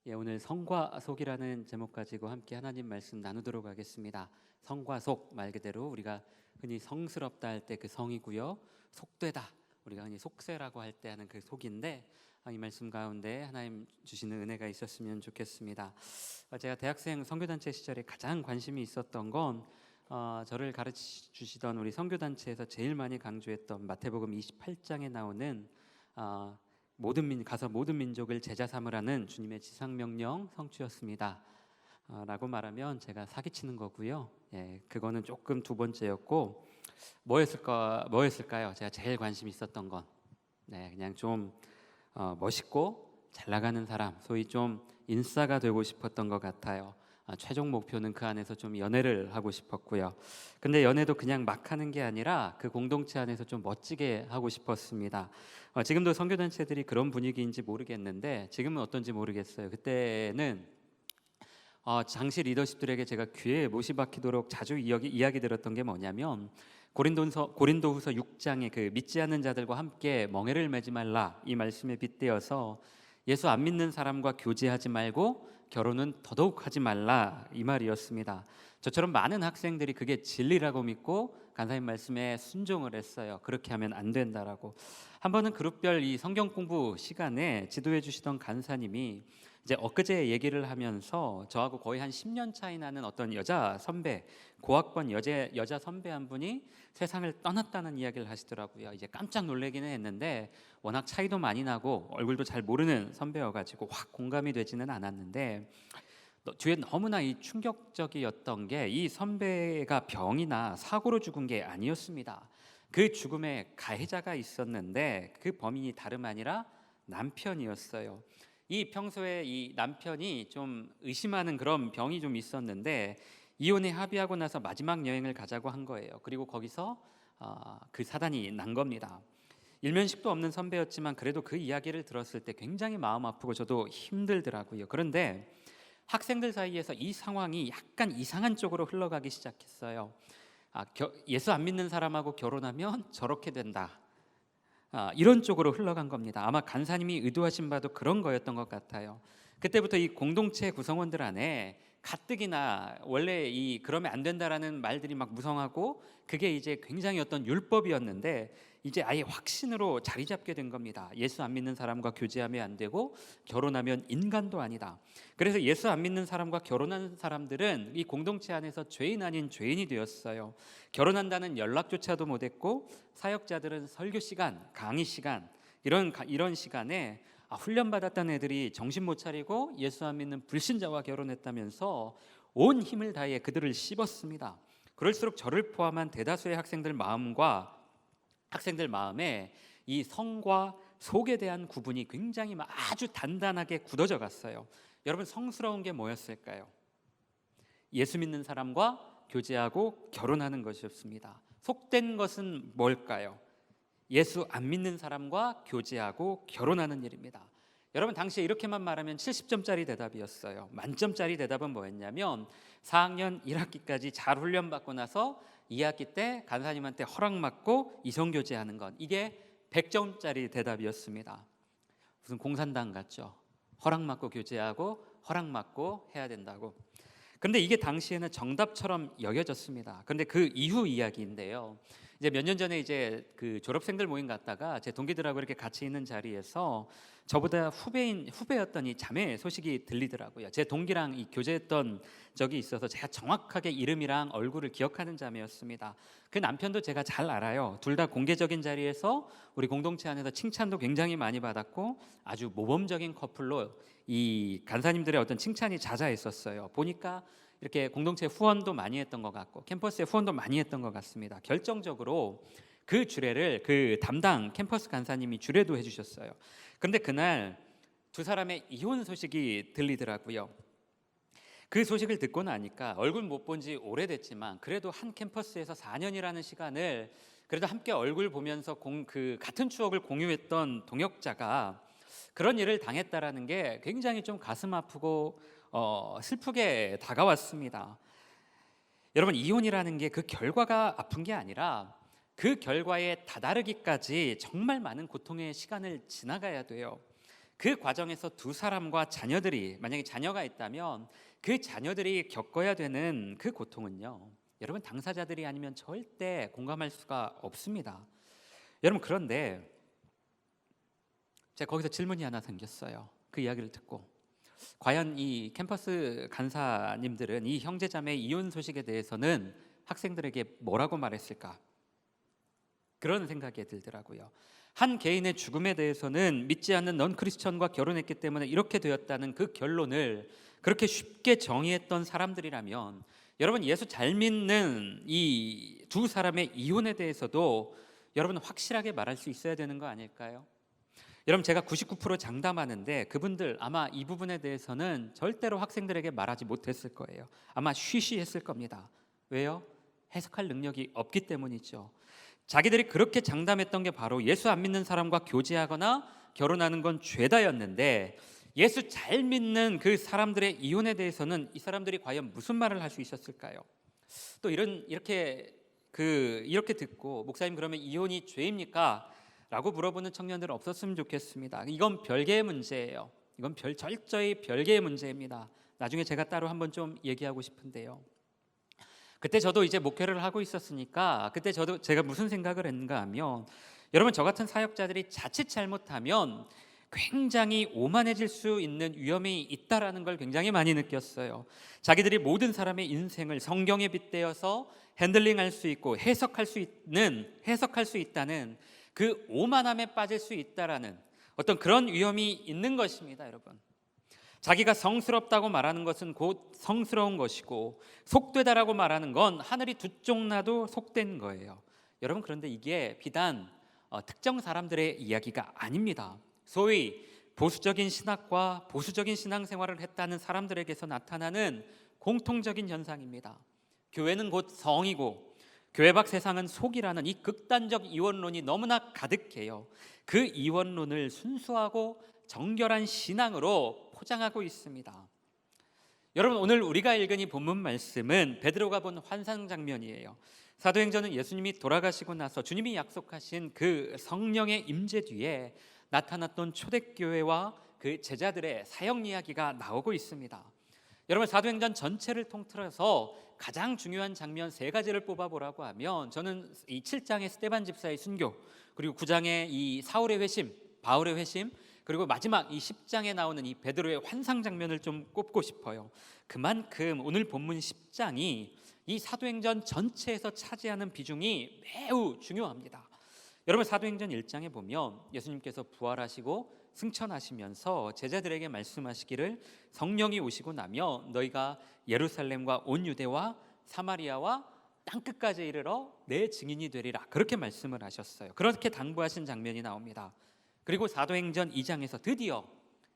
오늘 성과 속이라는 제목 가지고 함께 하나님 말씀 나누도록 하겠습니다. 성과 속, 말 그대로 우리가 흔히 성스럽다 할 때 그 성이고요, 속되다 우리가 흔히 속세라고 할 때 하는 그 속인데, 이 말씀 가운데 하나님 주시는 은혜가 있었으면 좋겠습니다. 제가 대학생 선교단체 시절에 가장 관심이 있었던 건 저를 가르쳐 주시던 우리 선교단체에서 제일 많이 강조했던 마태복음 28장에 나오는 가서 모든 민족을 제자 삼으라는 주님의 지상명령 성취였습니다. 라고 말하면 제가 사기치는 거고요. 그거는 조금 두 번째였고, 뭐였을까요? 제가 제일 관심 있었던 건 그냥 좀 멋있고 잘 나가는 사람, 소위 좀 인싸가 되고 싶었던 것 같아요. 최종 목표는 그 안에서 좀 연애를 하고 싶었고요. 근데 연애도 그냥 막 하는 게 아니라 그 공동체 안에서 좀 멋지게 하고 싶었습니다. 지금도 선교단체들이 그런 분위기인지 모르겠는데 지금은 어떤지 모르겠어요. 그때는 장시 리더십들에게 제가 귀에 못이 박히도록 자주 이야기 들었던 게 뭐냐면, 고린도후서 6장에 그 믿지 않는 자들과 함께 멍에를 매지 말라, 이 말씀에 빗대어서 예수 안 믿는 사람과 교제하지 말고 결혼은 더더욱 하지 말라, 이 말이었습니다. 저처럼 많은 학생들이 그게 진리라고 믿고 간사님 말씀에 순종을 했어요. 그렇게 하면 안 된다라고. 한 번은 그룹별 이 성경 공부 시간에 지도해 주시던 간사님이 이제 엊그제 얘기를 하면서 저하고 거의 한 10년 차이 나는 어떤 여자 선배, 고학번 여자 선배 한 분이 세상을 떠났다는 이야기를 하시더라고요. 이제 깜짝 놀라기는 했는데 워낙 차이도 많이 나고 얼굴도 잘 모르는 선배여가지고 확 공감이 되지는 않았는데, 뒤에 너무나 이 충격적이었던 게 이 선배가 병이나 사고로 죽은 게 아니었습니다. 그 죽음에 가해자가 있었는데 그 범인이 다름 아니라 남편이었어요. 이 평소에 이 남편이 좀 의심하는 그런 병이 좀 있었는데 이혼에 합의하고 나서 마지막 여행을 가자고 한 거예요. 그리고 거기서 그 사단이 난 겁니다. 일면식도 없는 선배였지만 그래도 그 이야기를 들었을 때 굉장히 마음 아프고 저도 힘들더라고요. 그런데 학생들 사이에서 이 상황이 약간 이상한 쪽으로 흘러가기 시작했어요. 예수 안 믿는 사람하고 결혼하면 저렇게 된다, 이런 쪽으로 흘러간 겁니다. 아마 간사님이 의도하신 바도 그런 거였던 것 같아요. 그때부터 이 공동체 구성원들 안에 가뜩이나 원래 이 그러면 안 된다라는 말들이 막 무성하고, 그게 이제 굉장히 어떤 율법이었는데 이제 아예 확신으로 자리 잡게 된 겁니다. 예수 안 믿는 사람과 교제하면 안 되고 결혼하면 인간도 아니다. 그래서 예수 안 믿는 사람과 결혼한 사람들은 이 공동체 안에서 죄인 아닌 죄인이 되었어요. 결혼한다는 연락조차도 못했고 사역자들은 설교 시간, 강의 시간, 이런 시간에 훈련받았던 애들이 정신 못 차리고 예수 안 믿는 불신자와 결혼했다면서 온 힘을 다해 그들을 씹었습니다. 그럴수록 저를 포함한 대다수의 학생들 마음에 이 성과 속에 대한 구분이 굉장히 아주 단단하게 굳어져 갔어요. 여러분, 성스러운 게 뭐였을까요? 예수 믿는 사람과 교제하고 결혼하는 것이었습니다. 속된 것은 뭘까요? 예수 안 믿는 사람과 교제하고 결혼하는 일입니다. 여러분, 당시에 이렇게만 말하면 70점짜리 대답이었어요. 만점짜리 대답은 뭐였냐면 4학년 1학기까지 잘 훈련받고 나서 2학기 때 간사님한테 허락받고 이성교제하는 것, 이게 100점짜리 대답이었습니다. 무슨 공산당 같죠? 허락받고 교제하고 허락받고 해야 된다고. 그런데 이게 당시에는 정답처럼 여겨졌습니다. 그런데 그 이후 이야기인데요. 이제 몇 년 전에 이제 그 졸업생들 모임 갔다가 제 동기들하고 이렇게 같이 있는 자리에서 저보다 후배였던 이 자매 소식이 들리더라고요. 제 동기랑 이 교제했던 적이 있어서 제가 정확하게 이름이랑 얼굴을 기억하는 자매였습니다. 그 남편도 제가 잘 알아요. 둘 다 공개적인 자리에서 우리 공동체 안에서 칭찬도 굉장히 많이 받았고 아주 모범적인 커플로 이 간사님들의 어떤 칭찬이 자자했었어요. 보니까 이렇게 공동체 후원도 많이 했던 것 같고 캠퍼스에 후원도 많이 했던 것 같습니다. 결정적으로 그 주례를 그 담당 캠퍼스 간사님이 주례도 해주셨어요. 그런데 그날 두 사람의 이혼 소식이 들리더라고요. 그 소식을 듣고 나니까 얼굴 못 본 지 오래됐지만 그래도 한 캠퍼스에서 4년이라는 시간을 그래도 함께 얼굴 보면서 그 같은 추억을 공유했던 동역자가 그런 일을 당했다라는 게 굉장히 좀 가슴 아프고 슬프게 다가왔습니다. 여러분, 이혼이라는 게 그 결과가 아픈 게 아니라 그 결과에 다다르기까지 정말 많은 고통의 시간을 지나가야 돼요. 그 과정에서 두 사람과 자녀들이, 만약에 자녀가 있다면 그 자녀들이 겪어야 되는 그 고통은요, 여러분 당사자들이 아니면 절대 공감할 수가 없습니다. 여러분, 그런데 제가 거기서 질문이 하나 생겼어요. 그 이야기를 듣고 과연 이 캠퍼스 간사님들은 이 형제자매 이혼 소식에 대해서는 학생들에게 뭐라고 말했을까? 그런 생각이 들더라고요. 한 개인의 죽음에 대해서는 믿지 않는 넌 크리스천과 결혼했기 때문에 이렇게 되었다는 그 결론을 그렇게 쉽게 정의했던 사람들이라면, 여러분 예수 잘 믿는 이 두 사람의 이혼에 대해서도 여러분 확실하게 말할 수 있어야 되는 거 아닐까요? 여러분, 제가 99% 장담하는데 그분들 아마 이 부분에 대해서는 절대로 학생들에게 말하지 못했을 거예요. 아마 쉬쉬했을 겁니다. 왜요? 해석할 능력이 없기 때문이죠. 자기들이 그렇게 장담했던 게 바로 예수 안 믿는 사람과 교제하거나 결혼하는 건 죄다였는데, 예수 잘 믿는 그 사람들의 이혼에 대해서는 이 사람들이 과연 무슨 말을 할 수 있었을까요? 또 이렇게 듣고, 목사님 그러면 이혼이 죄입니까? 라고 물어보는 청년들은 없었으면 좋겠습니다. 이건 별개의 문제예요. 이건 철저히 별개의 문제입니다. 나중에 제가 따로 한번 좀 얘기하고 싶은데요. 그때 저도 이제 목회를 하고 있었으니까 그때 제가 무슨 생각을 했는가 하면, 여러분 저 같은 사역자들이 자칫 잘못하면 굉장히 오만해질 수 있는 위험이 있다라는 걸 굉장히 많이 느꼈어요. 자기들이 모든 사람의 인생을 성경에 빗대어서 핸들링할 수 있고 해석할 수 있다는 그 오만함에 빠질 수 있다라는 어떤 그런 위험이 있는 것입니다. 여러분, 자기가 성스럽다고 말하는 것은 곧 성스러운 것이고, 속되다라고 말하는 건 하늘이 두 쪽 나도 속된 거예요. 여러분, 그런데 이게 비단 특정 사람들의 이야기가 아닙니다. 소위 보수적인 신학과 보수적인 신앙생활을 했다는 사람들에게서 나타나는 공통적인 현상입니다. 교회는 곧 성이고 교회 밖 세상은 속이라는 이 극단적 이원론이 너무나 가득해요. 그 이원론을 순수하고 정결한 신앙으로 포장하고 있습니다. 여러분, 오늘 우리가 읽은 이 본문 말씀은 베드로가 본 환상 장면이에요. 사도행전은 예수님이 돌아가시고 나서 주님이 약속하신 그 성령의 임재 뒤에 나타났던 초대교회와 그 제자들의 사역 이야기가 나오고 있습니다. 여러분, 사도행전 전체를 통틀어서 가장 중요한 장면 세 가지를 뽑아보라고 하면, 저는 이 7장의 스데반 집사의 순교, 그리고 9장의 이 사울의 회심, 바울의 회심, 그리고 마지막 이 10장에 나오는 이 베드로의 환상 장면을 좀 꼽고 싶어요. 그만큼 오늘 본문 10장이 이 사도행전 전체에서 차지하는 비중이 매우 중요합니다. 여러분, 사도행전 1장에 보면 예수님께서 부활하시고 승천하시면서 제자들에게 말씀하시기를, 성령이 오시고 나면 너희가 예루살렘과 온 유대와 사마리아와 땅끝까지 이르러 내 증인이 되리라, 그렇게 말씀을 하셨어요. 그렇게 당부하신 장면이 나옵니다. 그리고 사도행전 2장에서 드디어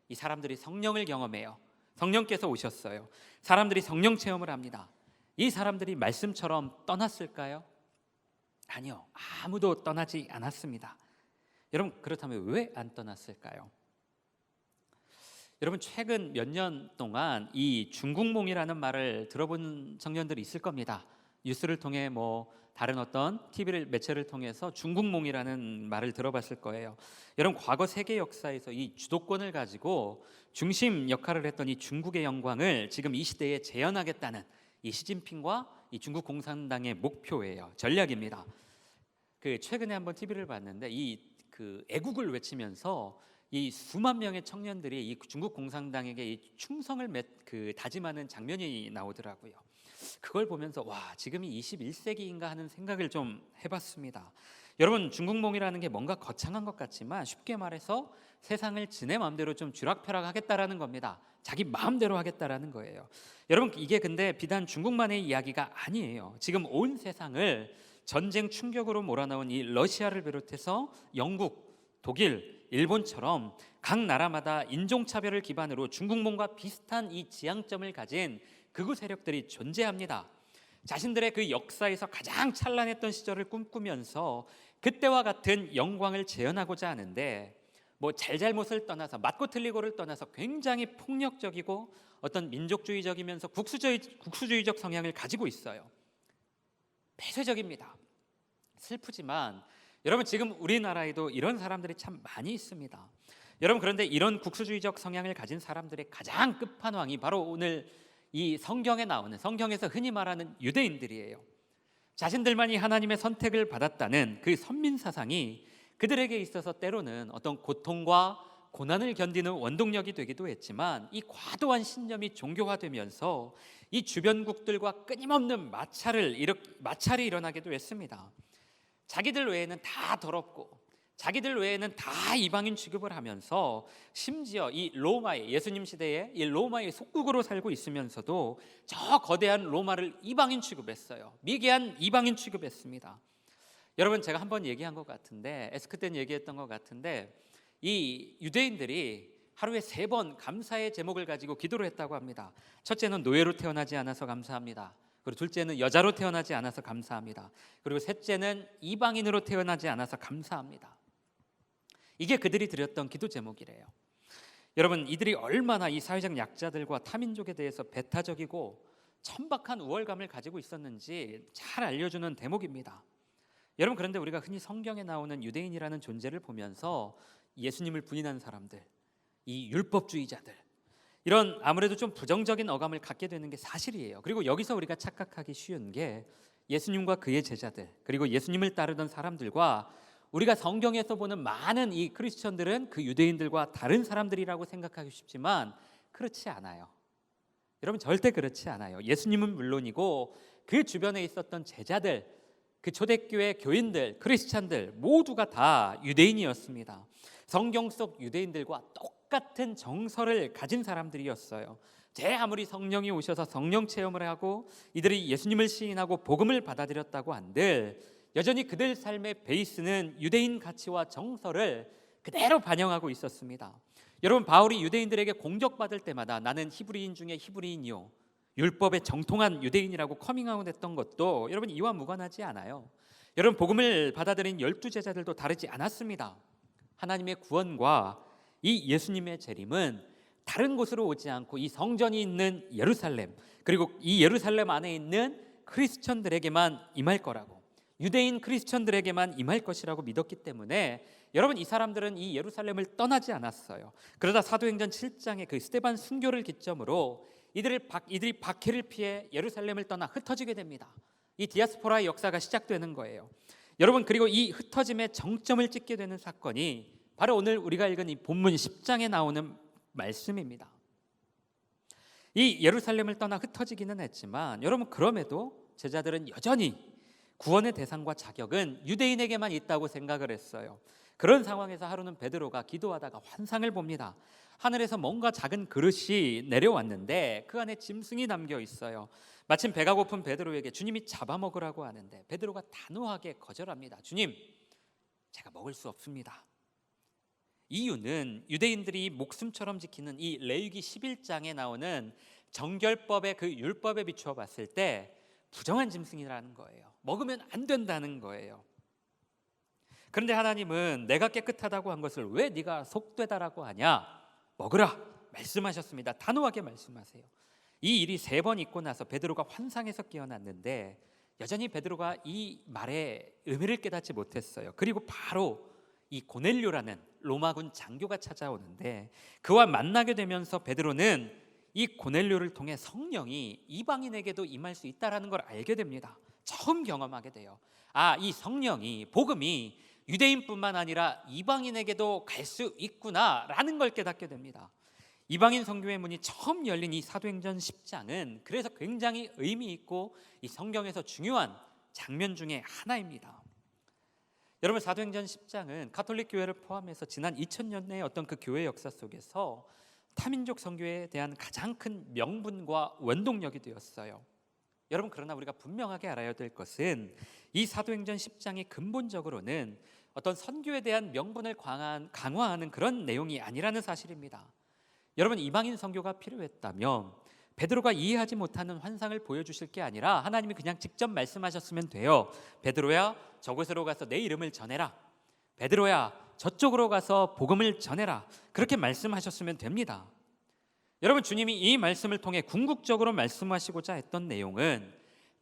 이 사람들이 성령을 경험해요. 성령께서 오셨어요. 사람들이 성령 체험을 합니다. 이 사람들이 말씀처럼 떠났을까요? 아니요, 아무도 떠나지 않았습니다. 여러분, 그렇다면 왜 안 떠났을까요? 여러분, 최근 몇 년 동안 이 중국몽이라는 말을 들어본 청년들이 있을 겁니다. 뉴스를 통해 다른 어떤 TV 매체를 통해서 중국몽이라는 말을 들어봤을 거예요. 여러분, 과거 세계 역사에서 이 주도권을 가지고 중심 역할을 했던 이 중국의 영광을 지금 이 시대에 재현하겠다는 이 시진핑과 이 중국 공산당의 목표예요. 전략입니다. 최근에 한번 TV를 봤는데 애국을 외치면서 이 수만 명의 청년들이 이 중국 공산당에게 이 충성을 다짐하는 장면이 나오더라고요. 그걸 보면서 지금이 21세기인가 하는 생각을 좀 해봤습니다. 여러분, 중국몽이라는 게 뭔가 거창한 것 같지만 쉽게 말해서 세상을 지네 마음대로 좀 쥐락펴락하겠다라는 겁니다. 자기 마음대로 하겠다라는 거예요. 여러분, 이게 근데 비단 중국만의 이야기가 아니에요. 지금 온 세상을 전쟁 충격으로 몰아넣은 이 러시아를 비롯해서 영국, 독일, 일본처럼 각 나라마다 인종차별을 기반으로 중국몽과 비슷한 이 지향점을 가진 극우 세력들이 존재합니다. 자신들의 그 역사에서 가장 찬란했던 시절을 꿈꾸면서 그때와 같은 영광을 재현하고자 하는데, 잘잘못을 떠나서, 맞고 틀리고를 떠나서 굉장히 폭력적이고 어떤 민족주의적이면서 국수주의적 성향을 가지고 있어요. 폐쇄적입니다. 슬프지만 여러분, 지금 우리나라에도 이런 사람들이 참 많이 있습니다. 여러분, 그런데 이런 국수주의적 성향을 가진 사람들의 가장 끝판왕이 바로 오늘 이 성경에 나오는, 성경에서 흔히 말하는 유대인들이에요. 자신들만이 하나님의 선택을 받았다는 그 선민 사상이 그들에게 있어서 때로는 어떤 고통과 고난을 견디는 원동력이 되기도 했지만, 이 과도한 신념이 종교화되면서 이 주변국들과 끊임없는 마찰이 일어나기도 했습니다. 자기들 외에는 다 더럽고 자기들 외에는 다 이방인 취급을 하면서, 심지어 이 로마의, 예수님 시대에 이 로마의 속국으로 살고 있으면서도 저 거대한 로마를 이방인 취급했어요. 미개한 이방인 취급했습니다. 여러분, 제가 한번 얘기한 것 같은데, 에스크 때는 얘기했던 것 같은데, 이 유대인들이 하루에 3번 감사의 제목을 가지고 기도를 했다고 합니다. 첫째는 노예로 태어나지 않아서 감사합니다. 그리고 둘째는 여자로 태어나지 않아서 감사합니다. 그리고 셋째는 이방인으로 태어나지 않아서 감사합니다. 이게 그들이 드렸던 기도 제목이래요. 여러분, 이들이 얼마나 이 사회적 약자들과 타민족에 대해서 배타적이고 천박한 우월감을 가지고 있었는지 잘 알려주는 대목입니다. 여러분, 그런데 우리가 흔히 성경에 나오는 유대인이라는 존재를 보면서 예수님을 부인한 사람들, 이 율법주의자들, 이런 아무래도 좀 부정적인 어감을 갖게 되는 게 사실이에요. 그리고 여기서 우리가 착각하기 쉬운 게, 예수님과 그의 제자들, 그리고 예수님을 따르던 사람들과 우리가 성경에서 보는 많은 이 크리스천들은 그 유대인들과 다른 사람들이라고 생각하기 쉽지만 그렇지 않아요. 여러분, 절대 그렇지 않아요. 예수님은 물론이고 그 주변에 있었던 제자들, 그 초대교회 교인들, 크리스찬들 모두가 다 유대인이었습니다. 성경 속 유대인들과 똑같은 정서를 가진 사람들이었어요. 아무리 성령이 오셔서 성령 체험을 하고 이들이 예수님을 시인하고 복음을 받아들였다고 한들, 여전히 그들 삶의 베이스는 유대인 가치와 정서를 그대로 반영하고 있었습니다. 여러분, 바울이 유대인들에게 공격받을 때마다 나는 히브리인 중에 히브리인이요, 율법에 정통한 유대인이라고 커밍아웃했던 것도 여러분 이와 무관하지 않아요. 여러분, 복음을 받아들인 12제자들도 다르지 않았습니다. 하나님의 구원과 이 예수님의 재림은 다른 곳으로 오지 않고 이 성전이 있는 예루살렘, 그리고 이 예루살렘 안에 있는 크리스천들에게만 임할 거라고, 유대인 크리스천들에게만 임할 것이라고 믿었기 때문에 여러분, 이 사람들은 이 예루살렘을 떠나지 않았어요. 그러다 사도행전 7장의 그 스데반 순교를 기점으로 이들이 박해를 피해 예루살렘을 떠나 흩어지게 됩니다. 이 디아스포라의 역사가 시작되는 거예요. 여러분, 그리고 이 흩어짐의 정점을 찍게 되는 사건이 바로 오늘 우리가 읽은 이 본문 10장에 나오는 말씀입니다. 이 예루살렘을 떠나 흩어지기는 했지만 여러분, 그럼에도 제자들은 여전히 구원의 대상과 자격은 유대인에게만 있다고 생각을 했어요. 그런 상황에서 하루는 베드로가 기도하다가 환상을 봅니다. 하늘에서 뭔가 작은 그릇이 내려왔는데 그 안에 짐승이 담겨 있어요. 마침 배가 고픈 베드로에게 주님이 잡아먹으라고 하는데 베드로가 단호하게 거절합니다. 주님, 제가 먹을 수 없습니다. 이유는 유대인들이 목숨처럼 지키는 이 레위기 11장에 나오는 정결법의 그 율법에 비추어 봤을 때 부정한 짐승이라는 거예요. 먹으면 안 된다는 거예요. 그런데 하나님은 내가 깨끗하다고 한 것을 왜 네가 속되다라고 하냐? 먹으라 말씀하셨습니다. 단호하게 말씀하세요. 이 일이 3번 있고 나서 베드로가 환상에서 깨어났는데 여전히 베드로가 이 말의 의미를 깨닫지 못했어요. 그리고 바로 이 고넬료라는 로마군 장교가 찾아오는데 그와 만나게 되면서 베드로는 이 고넬료를 통해 성령이 이방인에게도 임할 수 있다라는 걸 알게 됩니다. 처음 경험하게 돼요. 이 성령이, 복음이 유대인뿐만 아니라 이방인에게도 갈 수 있구나라는 걸 깨닫게 됩니다. 이방인 선교의 문이 처음 열린 이 사도행전 10장은 그래서 굉장히 의미 있고 이 성경에서 중요한 장면 중에 하나입니다. 여러분, 사도행전 10장은 가톨릭 교회를 포함해서 지난 2000년의 어떤 그 교회 역사 속에서 타민족 선교에 대한 가장 큰 명분과 원동력이 되었어요. 여러분, 그러나 우리가 분명하게 알아야 될 것은 이 사도행전 10장이 근본적으로는 어떤 선교에 대한 명분을 강화하는 그런 내용이 아니라는 사실입니다. 여러분, 이방인 선교가 필요했다면 베드로가 이해하지 못하는 환상을 보여주실 게 아니라 하나님이 그냥 직접 말씀하셨으면 돼요. 베드로야, 저곳으로 가서 내 이름을 전해라. 베드로야, 저쪽으로 가서 복음을 전해라. 그렇게 말씀하셨으면 됩니다. 여러분, 주님이 이 말씀을 통해 궁극적으로 말씀하시고자 했던 내용은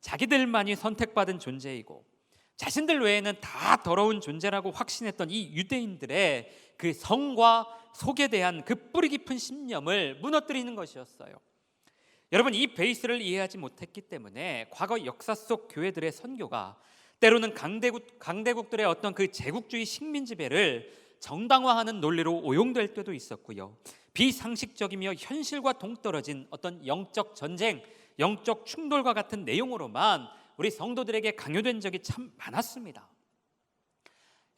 자기들만이 선택받은 존재이고 자신들 외에는 다 더러운 존재라고 확신했던 이 유대인들의 그 성과 속에 대한 그 뿌리 깊은 신념을 무너뜨리는 것이었어요. 여러분, 이 베이스를 이해하지 못했기 때문에 과거 역사 속 교회들의 선교가 때로는 강대국들의 어떤 그 제국주의 식민 지배를 정당화하는 논리로 오용될 때도 있었고요. 비상식적이며 현실과 동떨어진 어떤 영적 전쟁, 영적 충돌과 같은 내용으로만 우리 성도들에게 강요된 적이 참 많았습니다.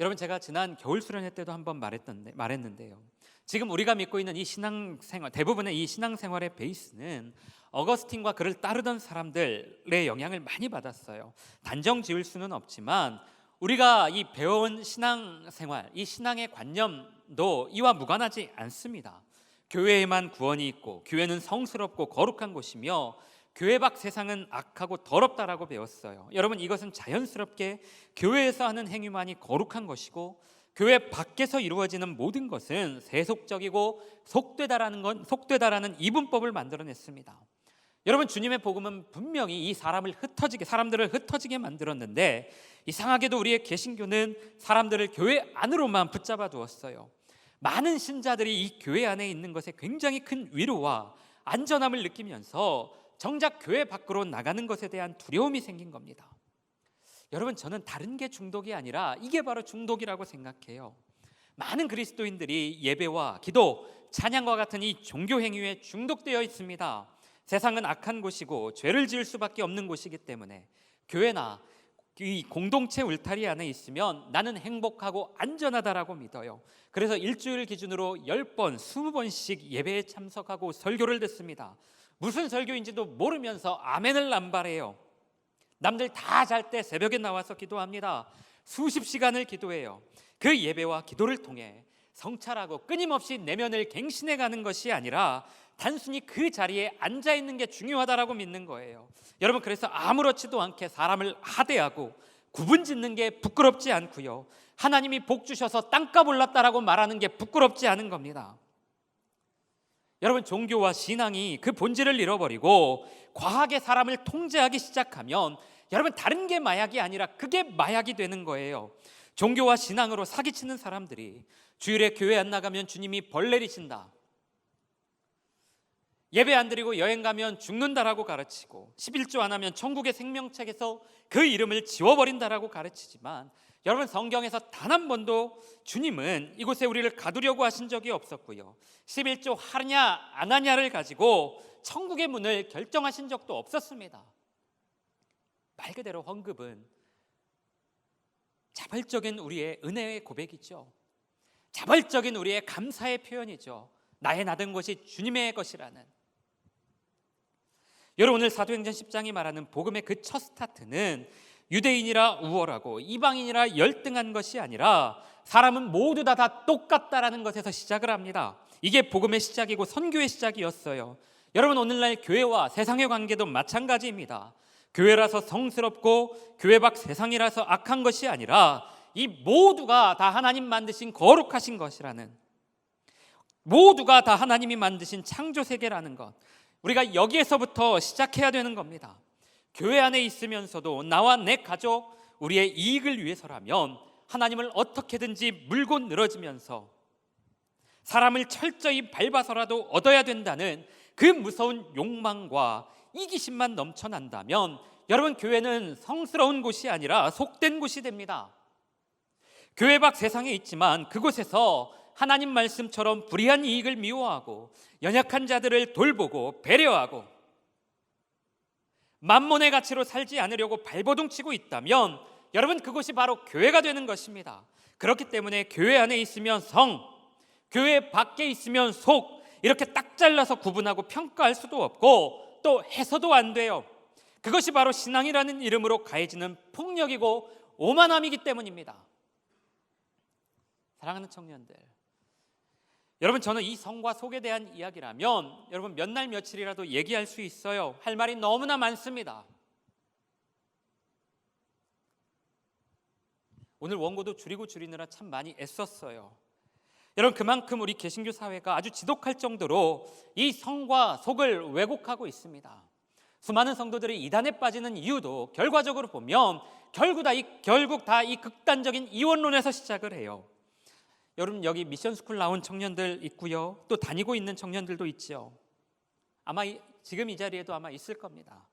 여러분, 제가 지난 겨울 수련회 때도 한번 말했는데요. 지금 우리가 믿고 있는 이 신앙생활, 대부분의 이 신앙생활의 베이스는 어거스틴과 그를 따르던 사람들의 영향을 많이 받았어요. 단정 지을 수는 없지만 우리가 이 배워온 신앙생활, 이 신앙의 관념도 이와 무관하지 않습니다. 교회에만 구원이 있고 교회는 성스럽고 거룩한 곳이며 교회 밖 세상은 악하고 더럽다라고 배웠어요. 여러분, 이것은 자연스럽게 교회에서 하는 행위만이 거룩한 것이고 교회 밖에서 이루어지는 모든 것은 세속적이고 속되다라는 이분법을 만들어냈습니다. 여러분, 주님의 복음은 분명히 이 사람들을 흩어지게 만들었는데 이상하게도 우리의 개신교는 사람들을 교회 안으로만 붙잡아 두었어요. 많은 신자들이 이 교회 안에 있는 것에 굉장히 큰 위로와 안전함을 느끼면서 정작 교회 밖으로 나가는 것에 대한 두려움이 생긴 겁니다. 여러분, 저는 다른 게 중독이 아니라 이게 바로 중독이라고 생각해요. 많은 그리스도인들이 예배와 기도, 찬양과 같은 이 종교 행위에 중독되어 있습니다. 세상은 악한 곳이고 죄를 지을 수밖에 없는 곳이기 때문에 교회나 이 공동체 울타리 안에 있으면 나는 행복하고 안전하다라고 믿어요. 그래서 일주일 기준으로 10번, 20번씩 예배에 참석하고 설교를 듣습니다. 무슨 설교인지도 모르면서 아멘을 남발해요. 남들 다 잘 때 새벽에 나와서 기도합니다. 수십 시간을 기도해요. 그 예배와 기도를 통해 성찰하고 끊임없이 내면을 갱신해가는 것이 아니라 단순히 그 자리에 앉아있는 게 중요하다라고 믿는 거예요. 여러분, 그래서 아무렇지도 않게 사람을 하대하고 구분짓는 게 부끄럽지 않고요, 하나님이 복 주셔서 땅값 올랐다라고 말하는 게 부끄럽지 않은 겁니다. 여러분, 종교와 신앙이 그 본질을 잃어버리고 과하게 사람을 통제하기 시작하면 여러분, 다른 게 마약이 아니라 그게 마약이 되는 거예요. 종교와 신앙으로 사기치는 사람들이 주일에 교회 안 나가면 주님이 벌 내리신다, 예배 안 드리고 여행 가면 죽는다라고 가르치고 11조 안 하면 천국의 생명책에서 그 이름을 지워버린다라고 가르치지만 여러분, 성경에서 단 한 번도 주님은 이곳에 우리를 가두려고 하신 적이 없었고요, 11조 하느냐 안 하냐를 가지고 천국의 문을 결정하신 적도 없었습니다. 말 그대로 헌금은 자발적인 우리의 은혜의 고백이죠. 자발적인 우리의 감사의 표현이죠. 나의 나된 것이 주님의 것이라는. 여러분, 오늘 사도행전 10장이 말하는 복음의 그 첫 스타트는 유대인이라 우월하고 이방인이라 열등한 것이 아니라 사람은 모두 다 똑같다라는 것에서 시작을 합니다. 이게 복음의 시작이고 선교의 시작이었어요. 여러분, 오늘날 교회와 세상의 관계도 마찬가지입니다. 교회라서 성스럽고 교회 밖 세상이라서 악한 것이 아니라 이 모두가 다 하나님 만드신 거룩하신 것이라는, 모두가 다 하나님이 만드신 창조 세계라는 것, 우리가 여기에서부터 시작해야 되는 겁니다. 교회 안에 있으면서도 나와 내 가족, 우리의 이익을 위해서라면 하나님을 어떻게든지 물고 늘어지면서 사람을 철저히 밟아서라도 얻어야 된다는 그 무서운 욕망과 이기심만 넘쳐난다면 여러분, 교회는 성스러운 곳이 아니라 속된 곳이 됩니다. 교회 밖 세상에 있지만 그곳에서 하나님 말씀처럼 불의한 이익을 미워하고 연약한 자들을 돌보고 배려하고 만몬의 가치로 살지 않으려고 발버둥치고 있다면 여러분, 그곳이 바로 교회가 되는 것입니다. 그렇기 때문에 교회 안에 있으면 성, 교회 밖에 있으면 속, 이렇게 딱 잘라서 구분하고 평가할 수도 없고 또 해서도 안 돼요. 그것이 바로 신앙이라는 이름으로 가해지는 폭력이고 오만함이기 때문입니다. 사랑하는 청년들, 여러분, 저는 이 성과 속에 대한 이야기라면 여러분 몇 날 며칠이라도 얘기할 수 있어요. 할 말이 너무나 많습니다. 오늘 원고도 줄이느라 참 많이 애썼어요. 여러분, 그만큼 우리 개신교 사회가 아주 지독할 정도로 이 성과 속을 왜곡하고 있습니다. 수많은 성도들이 이단에 빠지는 이유도 결과적으로 보면 결국 다 이 극단적인 이원론에서 시작을 해요. 여러분 여기 미션스쿨 나온 청년들 있고요. 또 다니고 있는 청년들도 있죠. 아마 지금 이 자리에도 아마 있을 겁니다.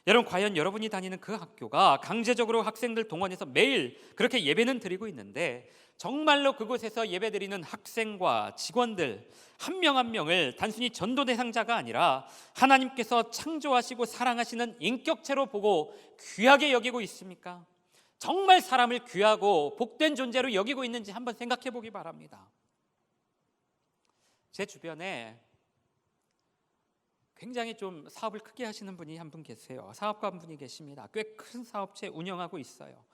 여러분 과연 여러분이 다니는 그 학교가 강제적으로 학생들 동원해서 매일 그렇게 예배는 드리고 있는데 정말로 그곳에서 예배드리는 학생과 직원들 한 명 한 명을 단순히 전도 대상자가 아니라 하나님께서 창조하시고 사랑하시는 인격체로 보고 귀하게 여기고 있습니까? 정말 사람을 귀하고 복된 존재로 여기고 있는지 한번 생각해 보기 바랍니다. 제 주변에 굉장히 좀 사업을 크게 하시는 분이 한 분 계세요. 사업가 한 분이 계십니다. 꽤 큰 사업체 운영하고 있어요.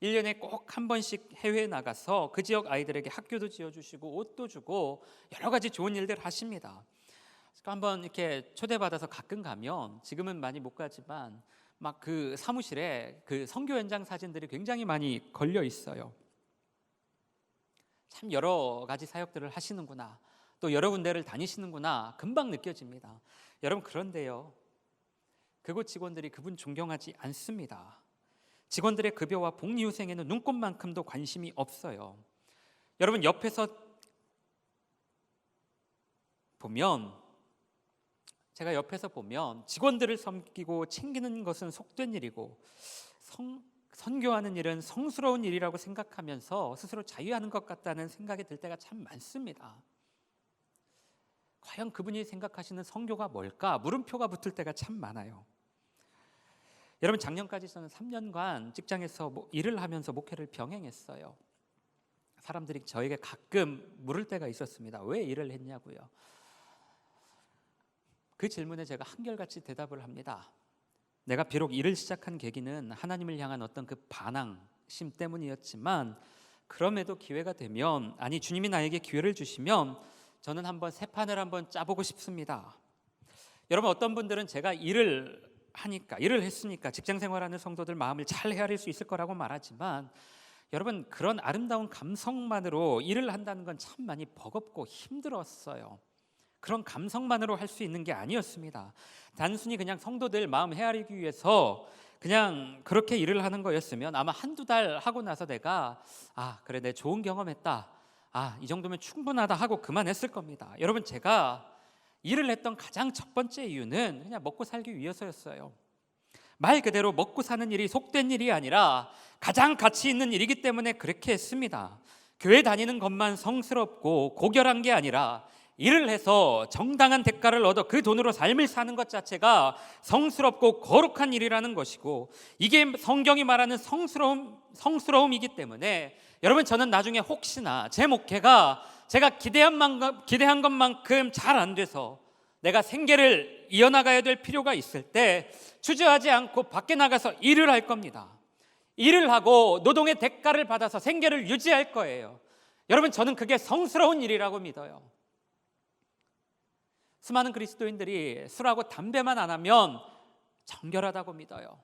1년에 꼭 한 번씩 해외에 나가서 그 지역 아이들에게 학교도 지어주시고 옷도 주고 여러 가지 좋은 일들 하십니다. 한번 이렇게 초대받아서 가끔 가면 지금은 많이 못 가지만 막 그 사무실에 그 선교 현장 사진들이 굉장히 많이 걸려 있어요. 참 여러 가지 사역들을 하시는구나, 또 여러 군데를 다니시는구나 금방 느껴집니다. 여러분 그런데요, 그곳 직원들이 그분 존경하지 않습니다. 직원들의 급여와 복리후생에는 눈꼽만큼도 관심이 없어요. 여러분 옆에서 보면, 제가 옆에서 보면 직원들을 섬기고 챙기는 것은 속된 일이고 선교하는 일은 성스러운 일이라고 생각하면서 스스로 자유하는 것 같다는 생각이 들 때가 참 많습니다. 과연 그분이 생각하시는 선교가 뭘까? 물음표가 붙을 때가 참 많아요. 여러분 작년까지 저는 3년간 직장에서 일을 하면서 목회를 병행했어요. 사람들이 저에게 가끔 물을 때가 있었습니다. 왜 일을 했냐고요. 그 질문에 제가 한결같이 대답을 합니다. 내가 비록 일을 시작한 계기는 하나님을 향한 어떤 그 반항심 때문이었지만, 그럼에도 기회가 되면, 아니 주님이 나에게 기회를 주시면 저는 한번 새 판을 한번 짜보고 싶습니다. 여러분 어떤 분들은 제가 일을 했으니까 직장 생활하는 성도들 마음을 잘 헤아릴 수 있을 거라고 말하지만, 여러분 그런 아름다운 감성만으로 일을 한다는 건 참 많이 버겁고 힘들었어요. 그런 감성만으로 할 수 있는 게 아니었습니다. 단순히 그냥 성도들 마음 헤아리기 위해서 그냥 그렇게 일을 하는 거였으면 아마 한두 달 하고 나서 내가 그래 내 좋은 경험했다, 이 정도면 충분하다 하고 그만했을 겁니다. 여러분 제가 일을 했던 가장 첫 번째 이유는 그냥 먹고 살기 위해서였어요. 말 그대로 먹고 사는 일이 속된 일이 아니라 가장 가치 있는 일이기 때문에 그렇게 했습니다. 교회 다니는 것만 성스럽고 고결한 게 아니라 일을 해서 정당한 대가를 얻어 그 돈으로 삶을 사는 것 자체가 성스럽고 거룩한 일이라는 것이고, 이게 성경이 말하는 성스러움이기 때문에 여러분 저는 나중에 혹시나 제 목회가 제가 기대한 것만큼 잘 안 돼서 내가 생계를 이어나가야 될 필요가 있을 때 주저하지 않고 밖에 나가서 일을 할 겁니다. 일을 하고 노동의 대가를 받아서 생계를 유지할 거예요. 여러분 저는 그게 성스러운 일이라고 믿어요. 수많은 그리스도인들이 술하고 담배만 안 하면 정결하다고 믿어요.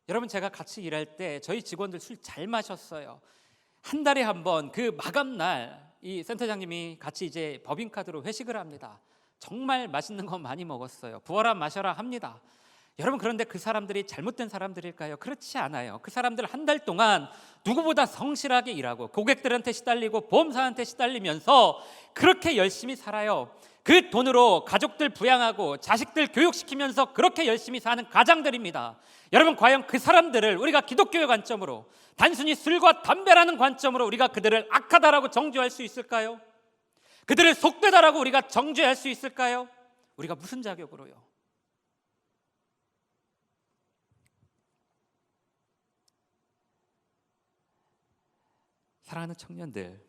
여러분 제가 같이 일할 때 저희 직원들 술 잘 마셨어요. 한 달에 한 번 그 마감날 이 센터장님이 같이 이제 법인카드로 회식을 합니다. 정말 맛있는 거 많이 먹었어요. 부어라 마셔라 합니다. 여러분 그런데 그 사람들이 잘못된 사람들일까요? 그렇지 않아요. 그 사람들 한 달 동안 누구보다 성실하게 일하고 고객들한테 시달리고 보험사한테 시달리면서 그렇게 열심히 살아요. 그 돈으로 가족들 부양하고 자식들 교육시키면서 그렇게 열심히 사는 가장들입니다. 여러분 과연 그 사람들을 우리가 기독교의 관점으로, 단순히 술과 담배라는 관점으로 우리가 그들을 악하다라고 정죄할 수 있을까요? 그들을 속되다라고 우리가 정죄할 수 있을까요? 우리가 무슨 자격으로요? 사랑하는 청년들,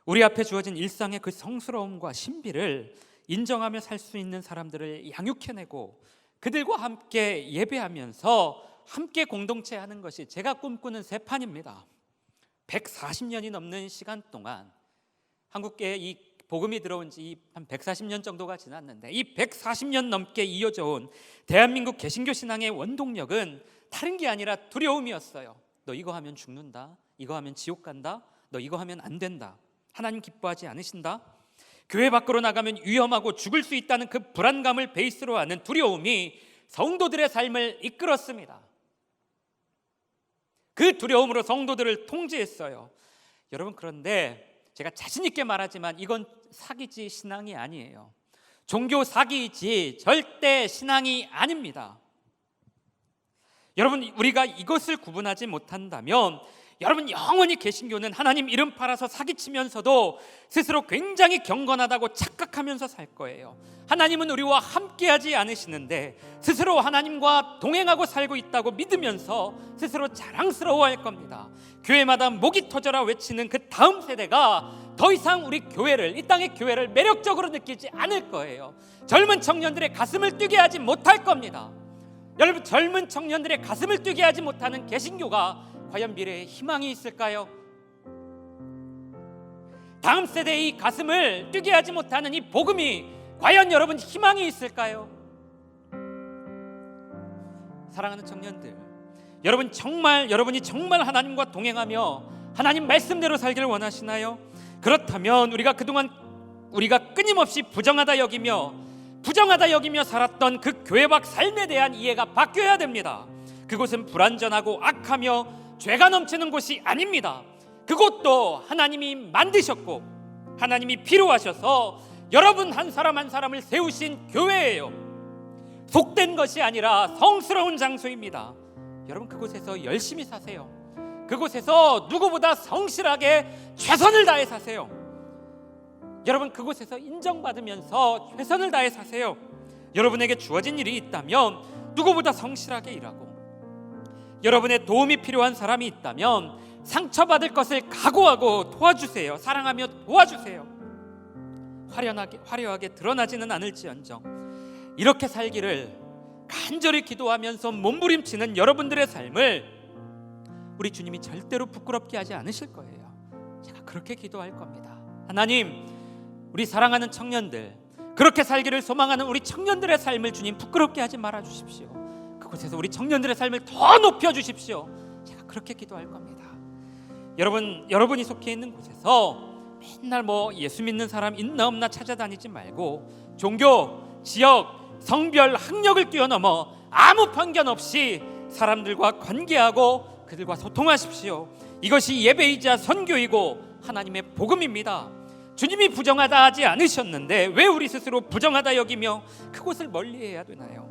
우리 앞에 주어진 일상의 그 성스러움과 신비를 인정하며 살 수 있는 사람들을 양육해내고 그들과 함께 예배하면서 함께 공동체 하는 것이 제가 꿈꾸는 새판입니다. 140년이 넘는 시간 동안 한국계에 이 복음이 들어온 지 한 140년 정도가 지났는데, 이 140년 넘게 이어져 온 대한민국 개신교 신앙의 원동력은 다른 게 아니라 두려움이었어요. 너 이거 하면 죽는다, 이거 하면 지옥 간다, 너 이거 하면 안 된다, 하나님 기뻐하지 않으신다, 교회 밖으로 나가면 위험하고 죽을 수 있다는 그 불안감을 베이스로 하는 두려움이 성도들의 삶을 이끌었습니다. 그 두려움으로 성도들을 통제했어요. 여러분, 그런데 제가 자신 있게 말하지만 이건 사기지 신앙이 아니에요. 종교 사기이지 절대 신앙이 아닙니다. 여러분, 우리가 이것을 구분하지 못한다면 여러분, 영원히 개신교는 하나님 이름 팔아서 사기치면서도 스스로 굉장히 경건하다고 착각하면서 살 거예요. 하나님은 우리와 함께하지 않으시는데 스스로 하나님과 동행하고 살고 있다고 믿으면서 스스로 자랑스러워할 겁니다. 교회마다 목이 터져라 외치는 그 다음 세대가 더 이상 우리 교회를, 이 땅의 교회를 매력적으로 느끼지 않을 거예요. 젊은 청년들의 가슴을 뛰게 하지 못할 겁니다. 여러분, 젊은 청년들의 가슴을 뛰게 하지 못하는 개신교가 과연 미래에 희망이 있을까요? 다음 세대의 가슴을 뛰게 하지 못하는 이 복음이 과연 여러분 희망이 있을까요? 사랑하는 청년들, 여러분이 정말 하나님과 동행하며 하나님 말씀대로 살기를 원하시나요? 그렇다면 우리가 끊임없이 부정하다 여기며 살았던 그 교회 밖 삶에 대한 이해가 바뀌어야 됩니다. 그곳은 불완전하고 악하며 죄가 넘치는 곳이 아닙니다. 그곳도 하나님이 만드셨고 하나님이 필요하셔서 여러분 한 사람 한 사람을 세우신 교회예요. 속된 것이 아니라 성스러운 장소입니다. 여러분, 그곳에서 열심히 사세요. 그곳에서 누구보다 성실하게 최선을 다해 사세요. 여러분, 그곳에서 인정받으면서 최선을 다해 사세요. 여러분에게 주어진 일이 있다면 누구보다 성실하게 일하고, 여러분의 도움이 필요한 사람이 있다면 상처받을 것을 각오하고 도와주세요. 사랑하며 도와주세요. 화려하게 드러나지는 않을지언정 이렇게 살기를 간절히 기도하면서 몸부림치는 여러분들의 삶을 우리 주님이 절대로 부끄럽게 하지 않으실 거예요. 제가 그렇게 기도할 겁니다. 하나님, 우리 사랑하는 청년들, 그렇게 살기를 소망하는 우리 청년들의 삶을 주님 부끄럽게 하지 말아 주십시오. 그곳에서 우리 청년들의 삶을 더 높여 주십시오. 제가 그렇게 기도할 겁니다. 여러분이 속해 있는 곳에서 맨날 예수 믿는 사람 있나 없나 찾아다니지 말고 종교, 지역, 성별, 학력을 뛰어넘어 아무 편견 없이 사람들과 관계하고 그들과 소통하십시오. 이것이 예배이자 선교이고 하나님의 복음입니다. 주님이 부정하다 하지 않으셨는데 왜 우리 스스로 부정하다 여기며 그곳을 멀리해야 되나요?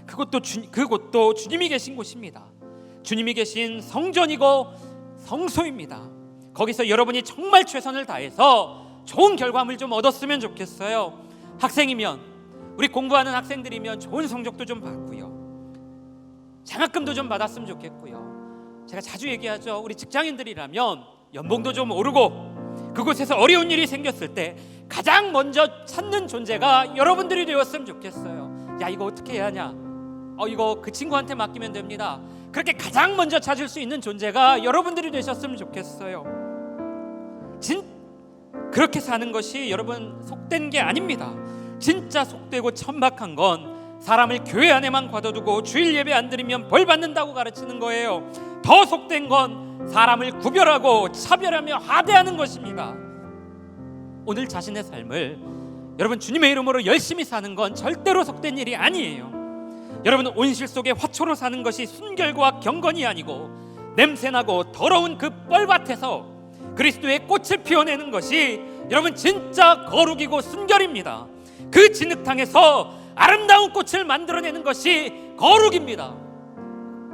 그곳도 주님이 계신 곳입니다. 주님이 계신 성전이고 성소입니다. 거기서 여러분이 정말 최선을 다해서 좋은 결과물 좀 얻었으면 좋겠어요. 학생이면, 우리 공부하는 학생들이면 좋은 성적도 좀 받고요, 장학금도 좀 받았으면 좋겠고요. 제가 자주 얘기하죠. 우리 직장인들이라면 연봉도 좀 오르고 그곳에서 어려운 일이 생겼을 때 가장 먼저 찾는 존재가 여러분들이 되었으면 좋겠어요. 야, 이거 어떻게 해야 하냐? 이거 그 친구한테 맡기면 됩니다. 그렇게 가장 먼저 찾을 수 있는 존재가 여러분들이 되셨으면 좋겠어요. 그렇게 사는 것이 여러분 속된 게 아닙니다. 진짜 속되고 천박한 건 사람을 교회 안에만 가둬두고 주일 예배 안 드리면 벌 받는다고 가르치는 거예요. 더 속된 건 사람을 구별하고 차별하며 하대하는 것입니다. 오늘 자신의 삶을 여러분 주님의 이름으로 열심히 사는 건 절대로 속된 일이 아니에요. 여러분, 온실 속에 화초로 사는 것이 순결과 경건이 아니고 냄새나고 더러운 그 뻘밭에서 그리스도의 꽃을 피워내는 것이 여러분 진짜 거룩이고 순결입니다. 그 진흙탕에서 아름다운 꽃을 만들어내는 것이 거룩입니다.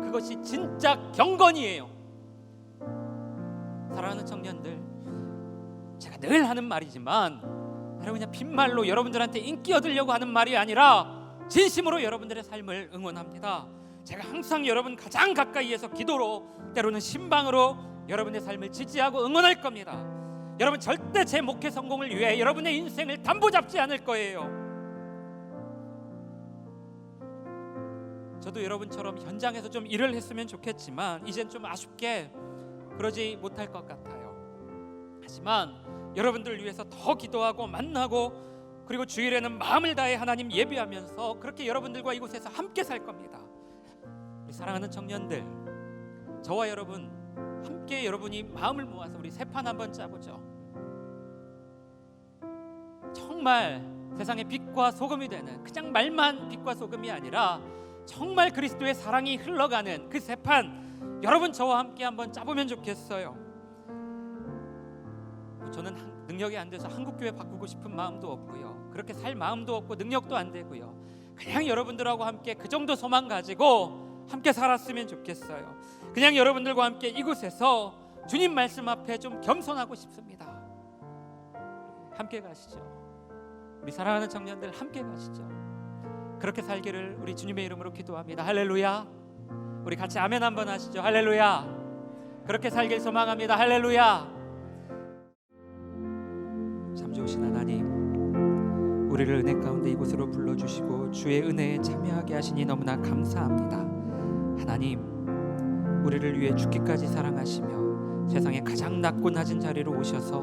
그것이 진짜 경건이에요. 사랑하는 청년들, 제가 늘 하는 말이지만 여러분, 그냥 빈말로 여러분들한테 인기 얻으려고 하는 말이 아니라 진심으로 여러분들의 삶을 응원합니다. 제가 항상 여러분 가장 가까이에서 기도로, 때로는 신방으로 여러분의 삶을 지지하고 응원할 겁니다. 여러분, 절대 제 목회 성공을 위해 여러분의 인생을 담보 잡지 않을 거예요. 저도 여러분처럼 현장에서 좀 일을 했으면 좋겠지만 이젠 좀 아쉽게 그러지 못할 것 같아요. 하지만 여러분들 위해서 더 기도하고 만나고, 그리고 주일에는 마음을 다해 하나님 예배하면서 그렇게 여러분들과 이곳에서 함께 살 겁니다. 우리 사랑하는 청년들, 저와 여러분 함께 여러분이 마음을 모아서 우리 새 판 한번 짜보죠. 정말 세상의 빛과 소금이 되는, 그냥 말만 빛과 소금이 아니라 정말 그리스도의 사랑이 흘러가는 그 새 판, 여러분 저와 함께 한번 짜보면 좋겠어요. 저는 능력이 안 돼서 한국교회 바꾸고 싶은 마음도 없고요. 그렇게 살 마음도 없고 능력도 안 되고요. 그냥 여러분들하고 함께 그 정도 소망 가지고 함께 살았으면 좋겠어요. 그냥 여러분들과 함께 이곳에서 주님 말씀 앞에 좀 겸손하고 싶습니다. 함께 가시죠. 우리 사랑하는 청년들 함께 가시죠. 그렇게 살기를 우리 주님의 이름으로 기도합니다. 할렐루야. 우리 같이 아멘 한번 하시죠. 할렐루야. 그렇게 살길 소망합니다. 할렐루야. 참 좋으신 하나님, 우리를 은혜 가운데 이곳으로 불러주시고 주의 은혜에 참여하게 하시니 너무나 감사합니다. 하나님, 우리를 위해 죽기까지 사랑하시며 세상의 가장 낮고 낮은 자리로 오셔서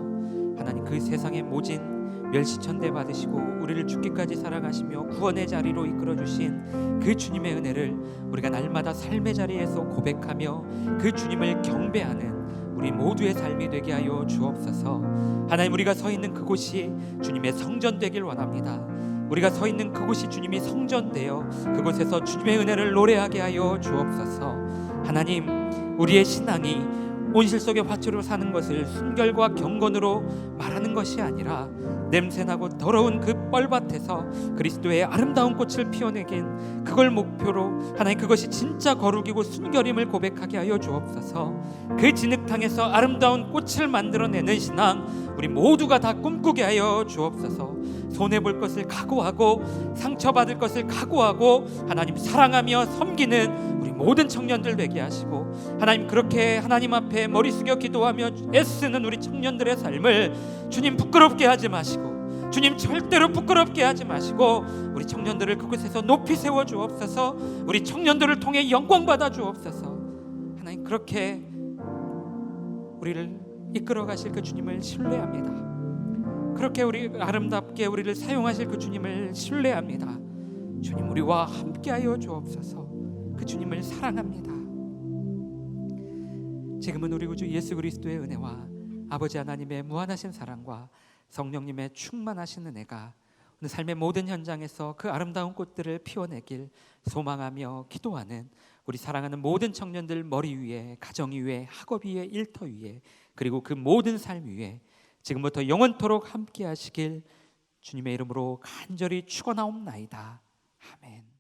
하나님 그 세상의 모진 멸시천대 받으시고 우리를 죽기까지 사랑하시며 구원의 자리로 이끌어주신 그 주님의 은혜를 우리가 날마다 삶의 자리에서 고백하며 그 주님을 경배하는 우리 모두의 삶이 되게 하여 주옵소서. 하나님, 우리가 서 있는 그곳이 주님의 성전 되길 원합니다. 우리가 서 있는 그곳이 주님이 성전되어 그곳에서 주님의 은혜를 노래하게 하여 주옵소서. 하나님, 우리의 신앙이 온실 속의 화초로 사는 것을 순결과 경건으로 말하는 것이 아니라 냄새나고 더러운 그 뻘밭에서 그리스도의 아름다운 꽃을 피워내긴 그걸 목표로 하나님 그것이 진짜 거룩이고 순결임을 고백하게 하여 주옵소서. 그 진흙탕에서 아름다운 꽃을 만들어내는 신앙 우리 모두가 다 꿈꾸게 하여 주옵소서. 손해볼 것을 각오하고 상처받을 것을 각오하고 하나님 사랑하며 섬기는 우리 모든 청년들 되게 하시고 하나님 그렇게 하나님 앞에 머리 숙여 기도하며 애쓰는 우리 청년들의 삶을 주님 부끄럽게 하지 마시고 주님 절대로 부끄럽게 하지 마시고 우리 청년들을 그곳에서 높이 세워 주옵소서. 우리 청년들을 통해 영광 받아 주옵소서. 하나님 그렇게 우리를 이끌어 가실 그 주님을 신뢰합니다. 그렇게 우리 아름답게 우리를 사용하실 그 주님을 신뢰합니다. 주님 우리와 함께하여 주옵소서. 그 주님을 사랑합니다. 지금은 우리 구주 예수 그리스도의 은혜와 아버지 하나님의 무한하신 사랑과 성령님의 충만하신 은혜가 오늘 삶의 모든 현장에서 그 아름다운 꽃들을 피워내길 소망하며 기도하는 우리 사랑하는 모든 청년들 머리 위에, 가정 위에, 학업 위에, 일터 위에, 그리고 그 모든 삶 위에 지금부터 영원토록 함께 하시길 주님의 이름으로 간절히 축원하옵나이다. 아멘.